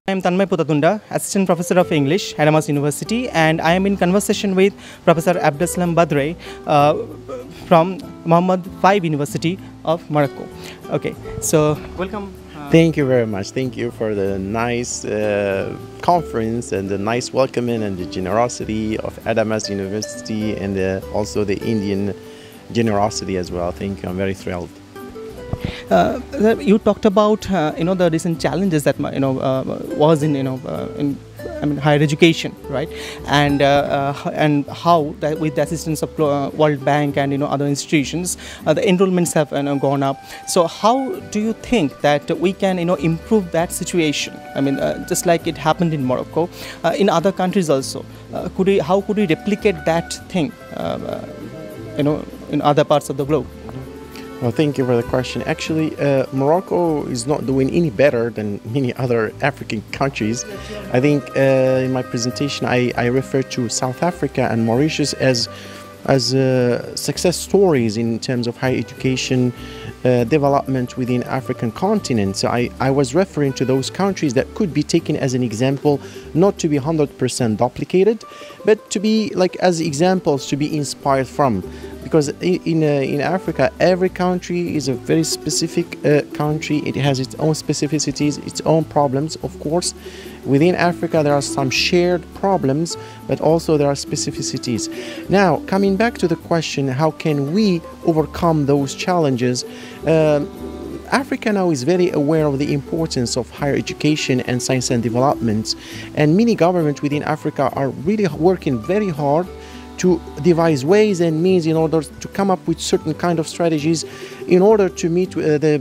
I am Tanmay Putatunda, Assistant Professor of English, Adamas University, and I am in conversation with Professor Abdeslam Badre from Mohammad 5 University of Morocco. Okay, so welcome. Thank you very much. Thank you for the nice conference and the nice welcoming and the generosity of Adamas University and also the Indian generosity as well. Thank you. I'm very thrilled. You talked about the recent challenges that was in higher education, right? And how that with the assistance of World Bank and other institutions, the enrollments have gone up. So how do you think that we can improve that situation? I mean, just like it happened in Morocco, in other countries also. How could we replicate that thing, in other parts of the globe? Well, thank you for the question. Actually, Morocco is not doing any better than many other African countries. I think in my presentation I referred to South Africa and Mauritius as success stories in terms of higher education development within African continent. So I was referring to those countries that could be taken as an example, not to be 100% duplicated, but to be like as examples to be inspired from. Because in Africa, every country is a very specific country. It has its own specificities, its own problems, of course. Within Africa, there are some shared problems, but also there are specificities. Now, coming back to the question, how can we overcome those challenges? Africa now is very aware of the importance of higher education and science and development. And many governments within Africa are really working very hard to devise ways and means in order to come up with certain kind of strategies in order to meet the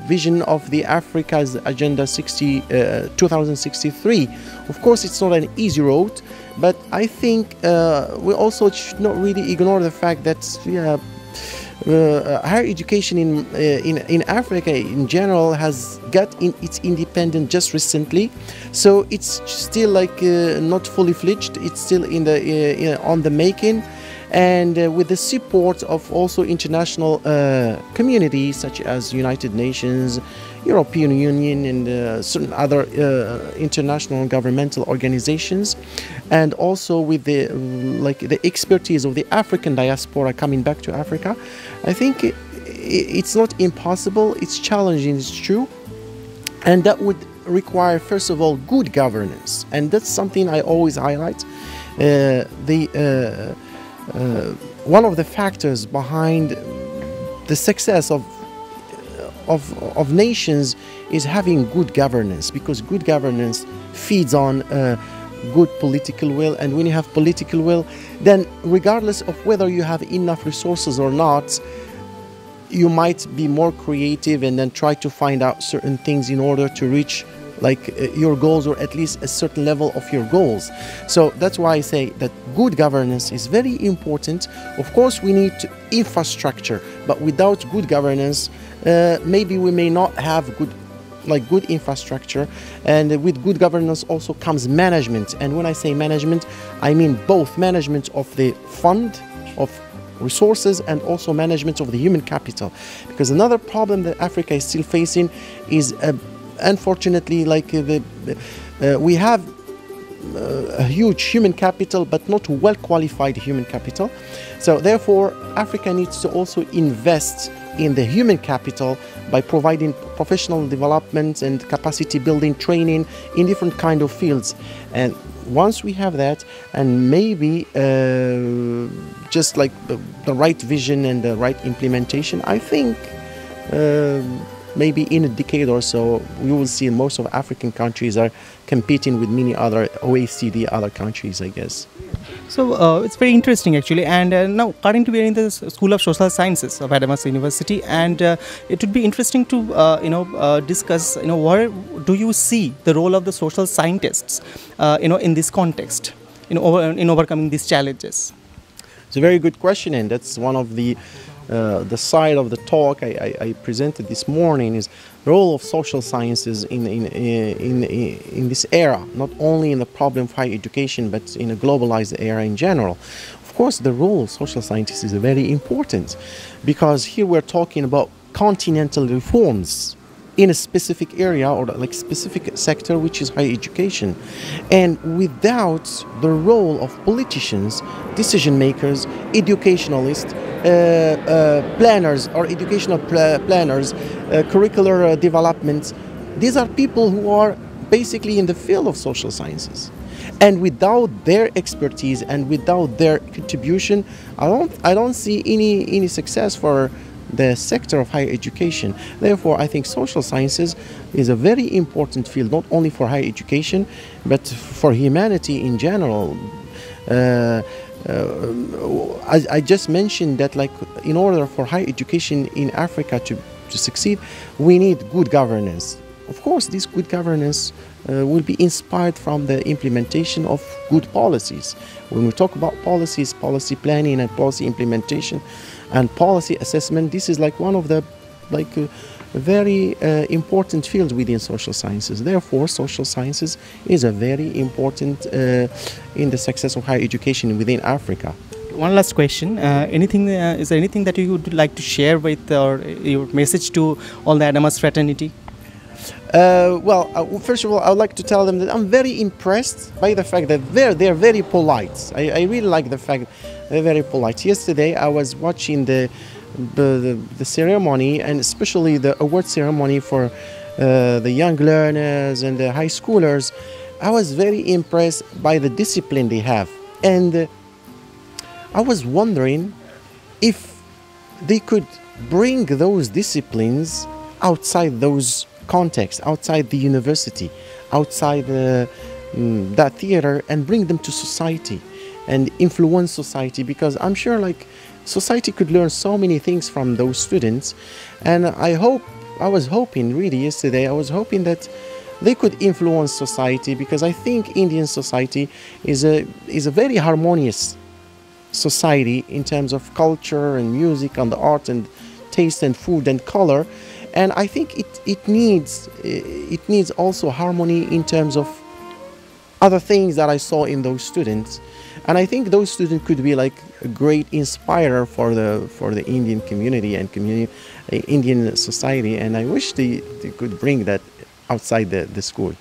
vision of the Africa's Agenda 2063. Of course, it's not an easy road, but I think we also should not really ignore the fact that higher education in Africa in general has got its independence just recently, so it's still like not fully fledged. It's still in the on the making, and with the support of also international communities such as United Nations, European Union, and certain other international governmental organizations, and also with the the expertise of the African diaspora coming back to Africa, I think it's not impossible. It's challenging, it's true, and that would require, first of all, good governance, and that's something I always highlight. One of the factors behind the success of nations is having good governance, because good governance feeds on good political will, and when you have political will, then regardless of whether you have enough resources or not, you might be more creative and then try to find out certain things in order to reach your goals, or at least a certain level of your goals. So that's why I say that good governance is very important. Of course, we need infrastructure, but without good governance, maybe we may not have good infrastructure. And with good governance also comes management. And when I say management, I mean both management of the fund of resources and also management of the human capital. Because another problem that Africa is still facing is unfortunately, we have a huge human capital, but not well qualified human capital. So therefore, Africa needs to also invest in the human capital by providing professional development and capacity building training in different kind of fields. And once we have that, and maybe just like the right vision and the right implementation, I think maybe in a decade or so, we will see most of African countries are competing with many other OECD other countries, I guess. So it's very interesting actually, and now currently we are in the School of Social Sciences of Adamas University, and it would be interesting to discuss where do you see the role of the social scientists in this context, in overcoming these challenges. It's a very good question, and that's one of the side of the talk I presented this morning, is the role of social sciences in this era, not only in the problem of higher education, but in a globalized era in general. Of course, the role of social scientists is very important, because here we're talking about continental reforms in a specific area or like specific sector, which is higher education. And without the role of politicians, decision makers, educationalists, planners or educational planners, curricular developments, these are people who are basically in the field of social sciences. And without their expertise and without their contribution, I don't see any success for the sector of higher education. Therefore, I think social sciences is a very important field, not only for higher education, but for humanity in general. I just mentioned that, like, in order for higher education in Africa to succeed, we need good governance. Of course, this good governance will be inspired from the implementation of good policies. When we talk about policies, policy planning and policy implementation and policy assessment, this is like one of the very important fields within social sciences. Therefore, social sciences is a very important in the success of higher education within Africa. One last question. Is there anything that you would like to share with, or your message to all the Adamas fraternity? First of all, I would like to tell them that I'm very impressed by the fact that they're very polite. I really like the fact they're very polite. Yesterday, I was watching the ceremony, and especially the award ceremony for the young learners and the high schoolers. I was very impressed by the discipline they have, and I was wondering if they could bring those disciplines outside those context, outside the university, outside that theater, and bring them to society and influence society, because I'm sure like society could learn so many things from those students. And I was hoping really yesterday, I was hoping that they could influence society, because I think Indian society is a very harmonious society in terms of culture and music and the art and taste and food and color. And I think it needs also harmony in terms of other things that I saw in those students. And I think those students could be like a great inspirer for the Indian community and Indian society. And I wish they could bring that outside the school.